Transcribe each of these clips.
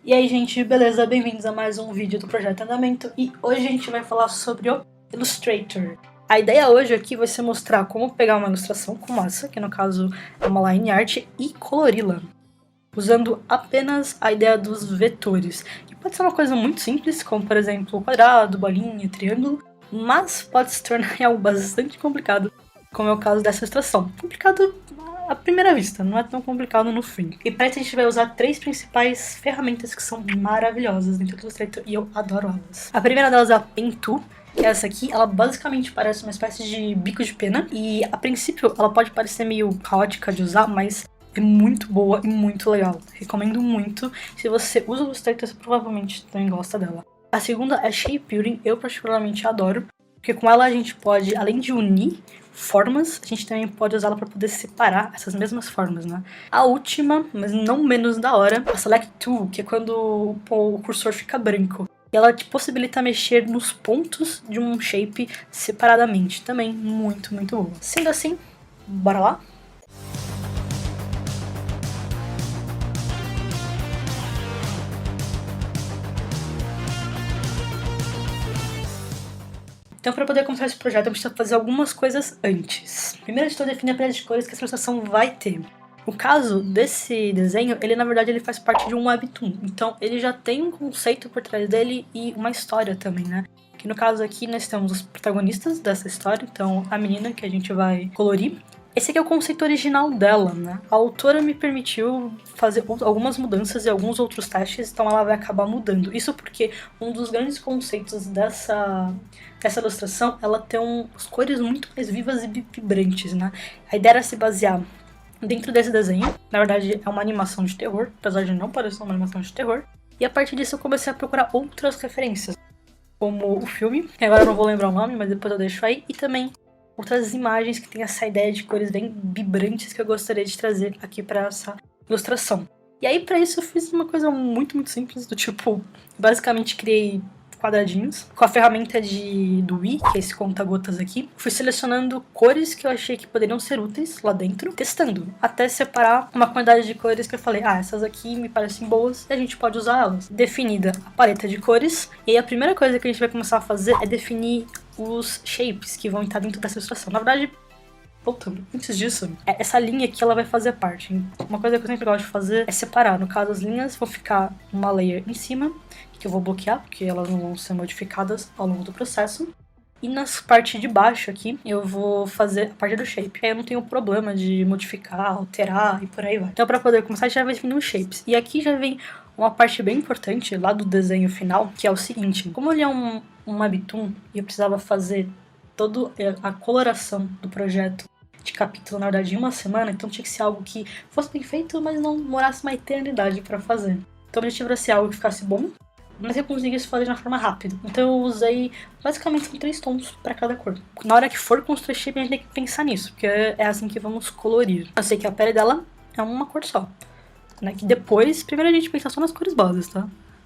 E aí, gente, beleza? Bem-vindos a mais um vídeo do Projeto Andamento, e hoje a gente vai falar sobre o Illustrator. A ideia hoje aqui vai ser mostrar como pegar uma ilustração como essa, que no caso é uma line art, e colori-la, usando apenas a ideia dos vetores. E pode ser uma coisa muito simples, como por exemplo quadrado, bolinha, triângulo, mas pode se tornar algo bastante complicado, como é o caso dessa ilustração. Complicado à primeira vista, não é tão complicado no fim. E para isso a gente vai usar três principais ferramentas que são maravilhosas dentro do Illustrator e eu adoro elas. A primeira delas é a Pen Tool, que é essa aqui. Ela basicamente parece uma espécie de bico de pena e a princípio ela pode parecer meio caótica de usar, mas é muito boa e muito legal. Recomendo muito. Se você usa o Illustrator, você provavelmente também gosta dela. A segunda é Shape Building, eu particularmente adoro, porque com ela a gente pode, além de unir formas, a gente também pode usá-la para poder separar essas mesmas formas, né? A última, mas não menos da hora, a Select Tool, que é quando o cursor fica branco. E ela te possibilita mexer nos pontos de um shape separadamente. Também muito, muito boa. Sendo assim, bora lá? Então, para poder começar esse projeto, eu preciso fazer algumas coisas antes. Primeiro de tudo, definir a paleta de cores que essa ilustração vai ter. O caso desse desenho, ele na verdade ele faz parte de um webtoon. Então, ele já tem um conceito por trás dele e uma história também, né? Que no caso aqui, nós temos os protagonistas dessa história. Então, a menina que a gente vai colorir. Esse aqui é o conceito original dela, né? A autora me permitiu fazer algumas mudanças e alguns outros testes, então ela vai acabar mudando. Isso porque um dos grandes conceitos dessa ilustração, ela tem as cores muito mais vivas e vibrantes, né? A ideia era se basear dentro desse desenho. Na verdade, é uma animação de terror, apesar de não parecer uma animação de terror. E a partir disso eu comecei a procurar outras referências, como o filme, que agora eu não vou lembrar o nome, mas depois eu deixo aí, e também outras imagens que tem essa ideia de cores bem vibrantes que eu gostaria de trazer aqui para essa ilustração. E aí, para isso, eu fiz uma coisa muito, muito simples, do tipo, basicamente criei quadradinhos com a ferramenta do Wii, que é esse conta-gotas aqui. Fui selecionando cores que eu achei que poderiam ser úteis lá dentro, testando, até separar uma quantidade de cores que eu falei, essas aqui me parecem boas e a gente pode usar elas. Definida a paleta de cores, e aí a primeira coisa que a gente vai começar a fazer é definir os shapes que vão estar dentro dessa ilustração. Na verdade, voltando, antes disso, essa linha aqui ela vai fazer parte. Uma coisa que eu sempre gosto de fazer é separar. No caso, as linhas vão ficar uma layer em cima, que eu vou bloquear, porque elas não vão ser modificadas ao longo do processo. E nas partes de baixo aqui, eu vou fazer a parte do shape. Aí eu não tenho problema de modificar, alterar e por aí vai. Então, para poder começar, a gente já vai definir os shapes. E aqui já vem uma parte bem importante lá do desenho final, que é o seguinte. Como ele é um webtoon e eu precisava fazer toda a coloração do projeto de capítulo, na verdade, em uma semana, então tinha que ser algo que fosse bem feito, mas não demorasse uma eternidade para fazer. Então o objetivo era ser algo que ficasse bom, mas eu conseguisse fazer de uma forma rápida. Então eu usei, basicamente, são 3 tons para cada cor. Na hora que for construir shape, a gente tem que pensar nisso, porque é assim que vamos colorir. Eu sei que a pele dela é uma cor só, né? Que depois, primeiro a gente pensa só nas cores bases, tá?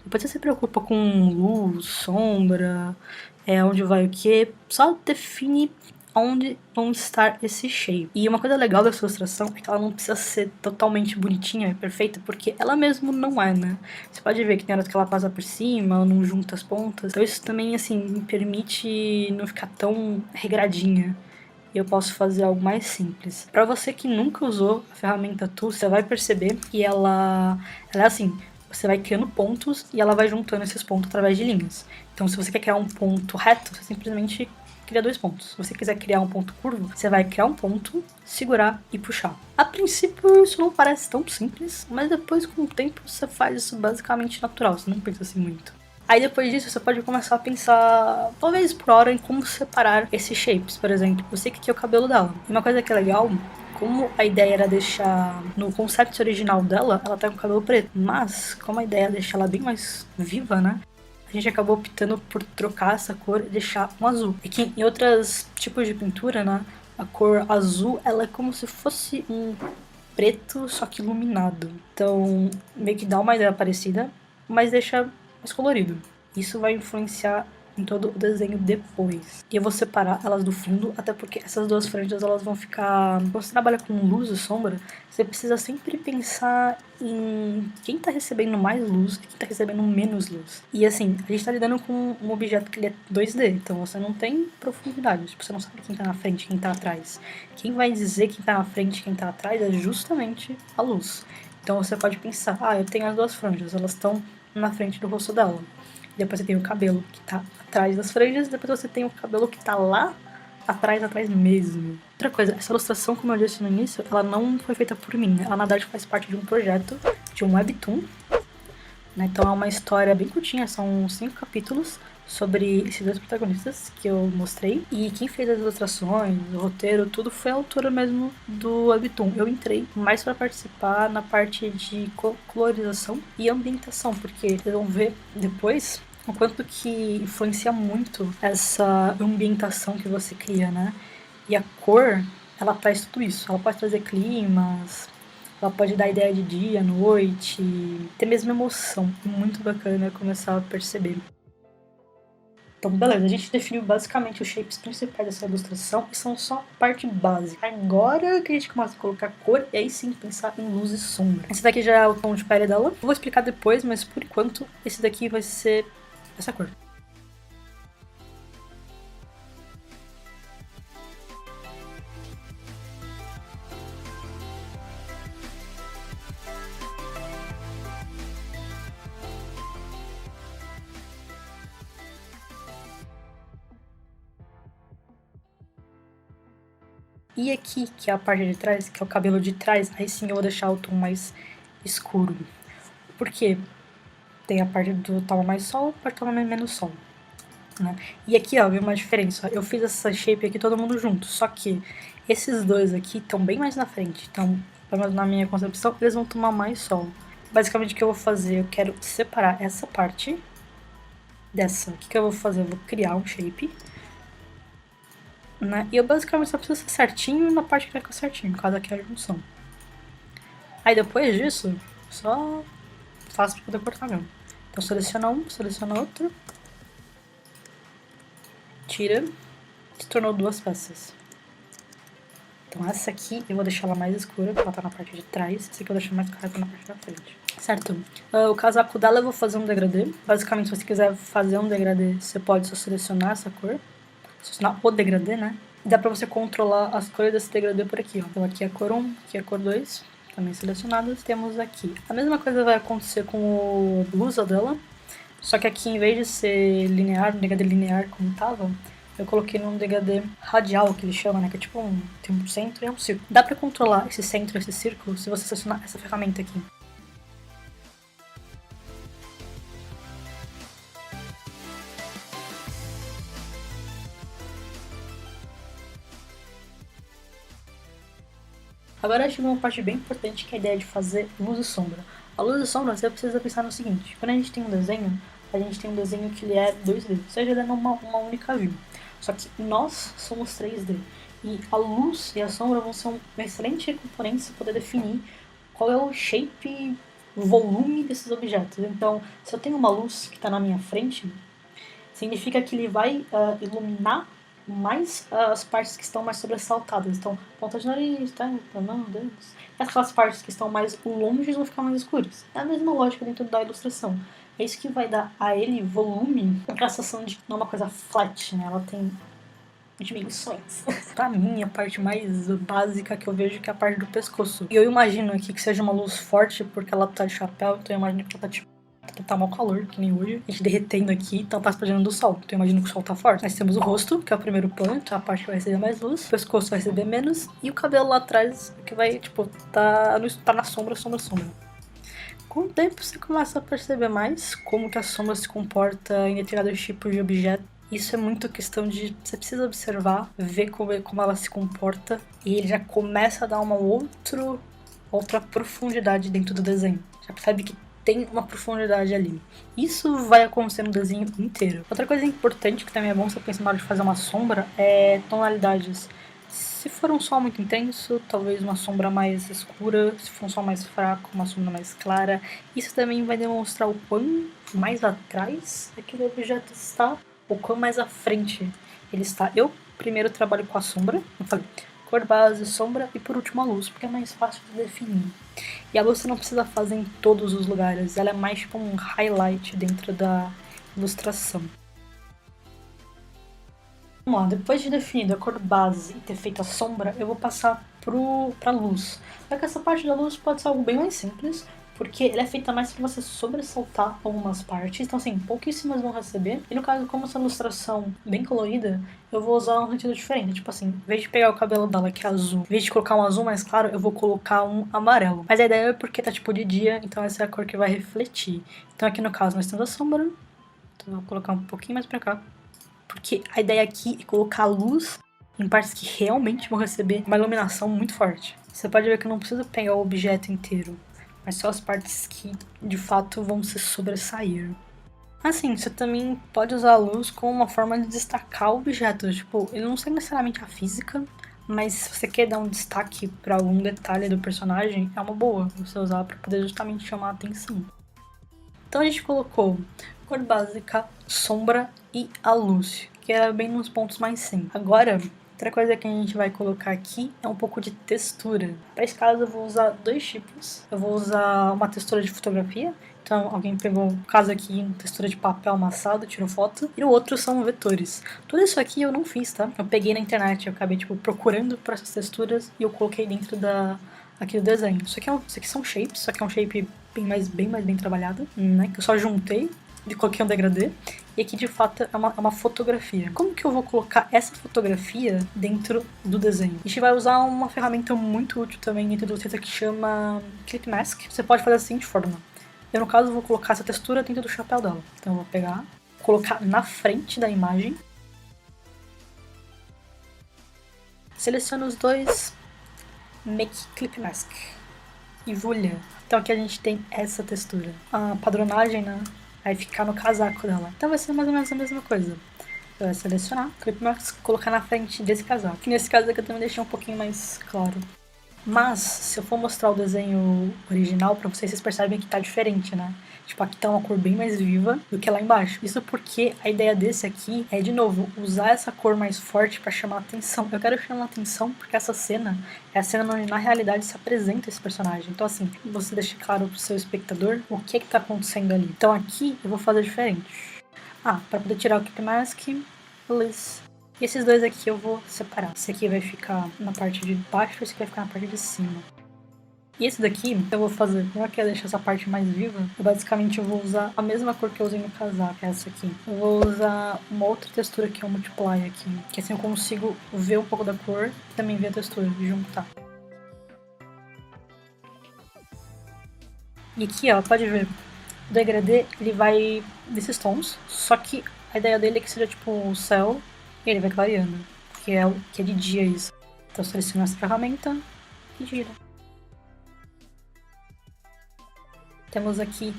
Depois você se preocupa com luz, sombra, onde vai o que, só define onde vão estar esse shape. E uma coisa legal dessa ilustração é que ela não precisa ser totalmente bonitinha e perfeita, porque ela mesmo não é, né? Você pode ver que tem horas que ela passa por cima, ela não junta as pontas. Então isso também, assim, me permite não ficar tão regradinha. E eu posso fazer algo mais simples. Para você que nunca usou a ferramenta Tool, você vai perceber que ela é assim, você vai criando pontos e ela vai juntando esses pontos através de linhas. Então se você quer criar um ponto reto, você simplesmente cria 2 pontos. Se você quiser criar um ponto curvo, você vai criar um ponto, segurar e puxar. A princípio isso não parece tão simples, mas depois com o tempo você faz isso basicamente natural, você não pensa assim muito. Aí depois disso você pode começar a pensar, talvez por hora, em como separar esses shapes. Por exemplo, eu sei que aqui é o cabelo dela. E uma coisa que é legal, como a ideia era deixar, no concept original dela, ela tá com o cabelo preto. Mas, como a ideia é deixar ela bem mais viva, né? A gente acabou optando por trocar essa cor e deixar um azul. E que em outros tipos de pintura, né? A cor azul, ela é como se fosse um preto, só que iluminado. Então, meio que dá uma ideia parecida, mas deixa mais colorido. Isso vai influenciar em todo o desenho depois. E eu vou separar elas do fundo, até porque essas duas franjas elas vão ficar... Quando você trabalha com luz e sombra, você precisa sempre pensar em quem tá recebendo mais luz e quem tá recebendo menos luz. E assim, a gente tá lidando com um objeto que ele é 2D, então você não tem profundidade, tipo, você não sabe quem tá na frente, quem tá atrás. Quem vai dizer quem tá na frente e quem tá atrás é justamente a luz. Então você pode pensar, eu tenho as duas franjas, elas estão na frente do rosto dela. Depois você tem o cabelo que tá atrás das franjas, depois você tem o cabelo que tá lá atrás mesmo. Outra coisa, essa ilustração, como eu disse no início, ela não foi feita por mim. Ela, na verdade, faz parte de um projeto, de um webtoon, né? Então é uma história bem curtinha, são 5 capítulos sobre esses dois protagonistas que eu mostrei. E quem fez as ilustrações, o roteiro, tudo foi a autora mesmo do webtoon. Eu entrei mais para participar na parte de colorização e ambientação, porque vocês vão ver depois o quanto que influencia muito essa ambientação que você cria, né? E a cor, ela traz tudo isso. Ela pode trazer climas, ela pode dar ideia de dia, noite, ter mesmo emoção. Muito bacana começar a perceber. Então, beleza, a gente definiu basicamente os shapes principais dessa ilustração e são só parte básica. Agora que a gente começa a colocar cor e aí sim pensar em luz e sombra. Esse daqui já é o tom de pele dela. Eu vou explicar depois, mas por enquanto esse daqui vai ser essa cor. E aqui, que é a parte de trás, que é o cabelo de trás, aí sim eu vou deixar o tom mais escuro. Por quê? Tem a parte do toma mais sol, a parte do toma menos sol. Né? E aqui, ó, viu uma diferença. Eu fiz essa shape aqui todo mundo junto, só que esses dois aqui estão bem mais na frente. Então, pelo menos na minha concepção, eles vão tomar mais sol. Basicamente, o que eu vou fazer? Eu quero separar essa parte dessa. O que eu vou fazer? Eu vou criar um shape. Né? E eu basicamente só preciso ser certinho na parte que vai ficar certinho, no caso aqui é a junção. Aí depois disso, só faço pra poder cortar mesmo. Então seleciona um, seleciona outro. Tira. Se tornou duas peças. Então essa aqui eu vou deixar ela mais escura, porque ela tá na parte de trás. Essa aqui eu vou deixar mais clara, tá na parte da frente. Certo. O casaco dela eu vou fazer um degradê. Basicamente, se você quiser fazer um degradê, você pode só selecionar essa cor. Selecionar o degradê, né? Dá pra você controlar as cores desse degradê por aqui, ó. Então aqui é a cor 1, aqui é a cor 2, também selecionadas. Temos aqui. A mesma coisa vai acontecer com o blusa dela, só que aqui, em vez de ser linear, um degradê linear como tava, eu coloquei num degradê radial, que ele chama, né? Que é tipo tem um centro e um círculo. Dá pra controlar esse centro e esse círculo se você selecionar essa ferramenta aqui. Agora chega uma parte bem importante, que é a ideia de fazer luz e sombra. A luz e sombra, você precisa pensar no seguinte: quando a gente tem um desenho, a gente tem um desenho que ele é 2D, ou seja, ele é uma única view. Só que nós somos 3D. E a luz e a sombra vão ser um excelente componente para poder definir qual é o shape, o volume desses objetos. Então, se eu tenho uma luz que está na minha frente, significa que ele vai iluminar mais as partes que estão mais sobressaltadas. Então, ponta de nariz, tá? Não, Deus. E aquelas partes que estão mais longe vão ficar mais escuras. É a mesma lógica dentro da ilustração. É isso que vai dar a ele volume, a sensação de não é uma coisa flat, né? Ela tem dimensões. Pra mim, a parte mais básica que eu vejo que é a parte do pescoço. E eu imagino aqui que seja uma luz forte porque ela tá de chapéu, então eu imagino que ela tá tipo tá mal calor, que nem hoje. A gente derretendo aqui, então tá se protegendo do sol. Então eu imagino que o sol tá forte. Nós temos o rosto, que é o primeiro plano, então a parte que vai receber mais luz. O pescoço vai receber menos. E o cabelo lá atrás, que vai, tipo, tá na sombra. Com o tempo você começa a perceber mais como que a sombra se comporta em determinados tipos de objeto. Isso é muito questão de... Você precisa observar, ver como ela se comporta. E ele já começa a dar uma outra profundidade dentro do desenho. Já percebe que tem uma profundidade ali. Isso vai acontecer no desenho inteiro. Outra coisa importante que também é bom você pensar na hora de fazer uma sombra é tonalidades. Se for um sol muito intenso, talvez uma sombra mais escura. Se for um sol mais fraco, uma sombra mais clara. Isso também vai demonstrar o quão mais atrás aquele objeto está o quão mais à frente ele está. Eu primeiro trabalho com a sombra, eu falei, cor base, sombra e por último a luz, porque é mais fácil de definir. E a luz você não precisa fazer em todos os lugares, ela é mais tipo um highlight dentro da ilustração. Vamos lá, depois de definir a cor base e ter feito a sombra, eu vou passar pra luz. Só que essa parte da luz pode ser algo bem mais simples, porque ele é feita mais para você sobressaltar algumas partes, então assim, pouquíssimas vão receber. E no caso, como essa ilustração bem colorida, eu vou usar um sentido diferente. Tipo assim, em vez de pegar o cabelo dela, que é azul, em vez de colocar um azul mais claro, eu vou colocar um amarelo. Mas a ideia é porque tá tipo de dia, então essa é a cor que vai refletir. Então aqui no caso nós temos a sombra, então eu vou colocar um pouquinho mais pra cá. Porque a ideia aqui é colocar a luz em partes que realmente vão receber uma iluminação muito forte. Você pode ver que eu não preciso pegar o objeto inteiro, mas só as partes que de fato vão se sobressair. Assim, você também pode usar a luz como uma forma de destacar o objeto. Tipo, ele não segue necessariamente a física, mas se você quer dar um destaque para algum detalhe do personagem, é uma boa você usar para poder justamente chamar a atenção. Então a gente colocou cor básica, sombra e a luz, que era bem nos pontos mais simples. Agora, outra coisa que a gente vai colocar aqui é um pouco de textura. Para esse caso eu vou usar dois tipos. Eu vou usar uma textura de fotografia. Então alguém pegou, no caso aqui, uma textura de papel amassado, tirou foto. E o outro são vetores. Tudo isso aqui eu não fiz, tá? Eu peguei na internet, eu acabei procurando por essas texturas e eu coloquei dentro aqui do desenho. Isso aqui são shapes, só que é um shape bem mais bem trabalhado, né? Que eu só juntei e coloquei um degradê. E aqui, de fato, é uma fotografia. Como que eu vou colocar essa fotografia dentro do desenho? A gente vai usar uma ferramenta muito útil também dentro do Illustrator que chama Clip Mask. Você pode fazer da seguinte forma. Eu, no caso, vou colocar essa textura dentro do chapéu dela. Então eu vou pegar, colocar na frente da imagem. Seleciono os dois. Make Clip Mask. E vulha. Então aqui a gente tem essa textura. A padronagem, né? Vai ficar no casaco dela. Então vai ser mais ou menos a mesma coisa. Você vai selecionar, Clip Mask, colocar na frente desse casaco. Que nesse caso aqui eu também deixei um pouquinho mais claro. Mas, se eu for mostrar o desenho original pra vocês, vocês percebem que tá diferente, né? Tipo, aqui tá uma cor bem mais viva do que lá embaixo. Isso porque a ideia desse aqui é, de novo, usar essa cor mais forte pra chamar a atenção. Eu quero chamar a atenção porque essa cena é a cena onde, na realidade, se apresenta esse personagem. Então, assim, você deixa claro pro seu espectador o que tá acontecendo ali. Então, aqui eu vou fazer diferente. Pra poder tirar o Clip Mask, beleza. E esses dois aqui eu vou separar. Esse aqui vai ficar na parte de baixo, esse aqui vai ficar na parte de cima. E esse daqui, eu vou fazer, como eu quero deixar essa parte mais viva, basicamente eu vou usar a mesma cor que eu usei no casaco, essa aqui. Eu vou usar uma outra textura que é o Multiply aqui, que assim eu consigo ver um pouco da cor e também ver a textura, juntar. E aqui, ó, pode ver, o degradê, ele vai desses tons, só que a ideia dele é que seja tipo o céu, e ele vai clareando, que é de dia isso. Então eu seleciono essa ferramenta e gira. Temos aqui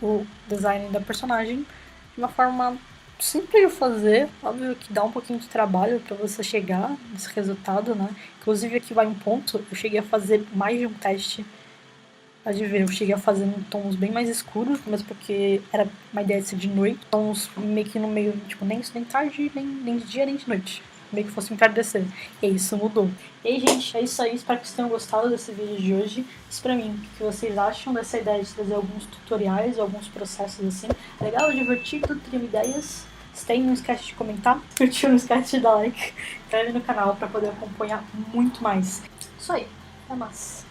o design da personagem de uma forma simples de fazer, óbvio que dá um pouquinho de trabalho para você chegar nesse resultado, né? Inclusive aqui vai um ponto, eu cheguei a fazer mais de um teste. Pode ver, eu cheguei a fazer em tons bem mais escuros, mas porque era uma ideia de ser de noite, tons meio que no meio, tipo, nem tarde, nem de dia, nem de noite. Meio que fosse um entardecer. E aí isso mudou. E aí, gente, é isso aí. Espero que vocês tenham gostado desse vídeo de hoje. Diz pra mim o que vocês acham dessa ideia de trazer alguns tutoriais, alguns processos assim. Legal, divertido, tenho ideias. Se tem, não esquece de comentar. Curtiu, não esquece de dar like. Inscreve no canal pra poder acompanhar muito mais. Isso aí. Até mais.